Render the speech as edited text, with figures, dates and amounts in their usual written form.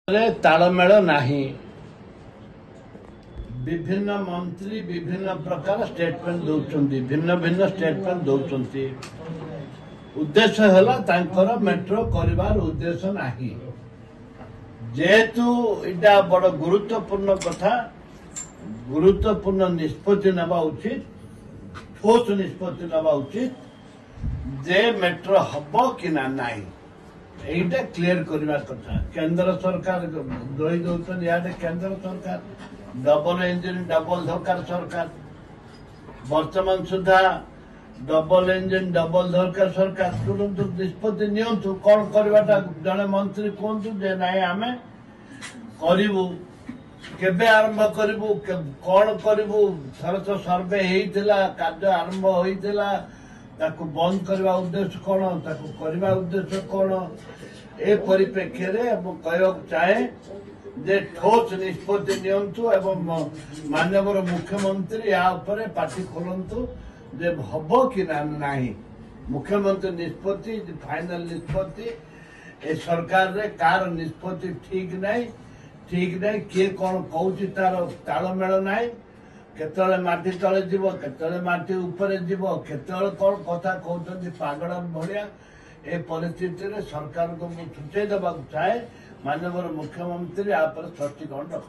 तालमेल नाही। विभिन्न मंत्री विभिन्न प्रकार स्टेटमेंट दौरान भिन्न भिन्न स्टेटमेंट दौरान उद्देश्य है मेट्रो कर उद्देश्य नहीं। जेहेतु इटा बड़ गुरुत्वपूर्ण कथा, गुरुत्वपूर्ण निष्पत्ति नवा उचित, ठोस निष्पत्ति नवा उचित जे मेट्रो हम कि ना नहीं এইটা ক্লিয়ার করিবার কথা। কেন্দ্র সরকার দই দৌন ইয়াদে কেন্দ্র সরকার ডবল ইঞ্জিন ডবল ধরকার সরকার বর্তমান সুদ্ধা ডবল ইঞ্জিন ডবল ধরকার সরকার তুরন্ত নিষ্পত্তি নিয়ন্তু কଣ କରିବାଟା ଜଣେ ମନ୍ତ୍ରୀ କୁହନ୍ତୁ ଯେ ନାଇଁ ଆମେ କରିବୁ, କେବେ ଆରମ୍ଭ କରିବୁ, କଣ କରିବୁ। ଥରେ ତ ସର୍ଭେ ହେଇଥିଲା, କାର୍ଯ୍ୟ ଆରମ୍ଭ ହୋଇଥିଲା, ताकू बंद करने उद्देश्य कौन, ताकू करने उद्देश्य कौन। ए परिप्रेक्षी कह चाहे जे ठोस निष्पत्ति नियंतु एवं माननीय मुख्यमंत्री या पार्टी खोलतु जे हम कि नहीं। मुख्यमंत्री निष्पत्ति फाइनल निष्पत्ति ए सरकार रे कार निष्पत्ति ठीक नहीं किए कौन कौच तार तालमेल नहीं। केतले माटी तले जीव, केतले माटी ऊपर जीव, केतले कौन कथा कहते पागल भाया। ए परिस्थिति रे सरकार को सूचई देवा चाहे माननीय मुख्यमंत्री आप स्पष्टीकरण रख।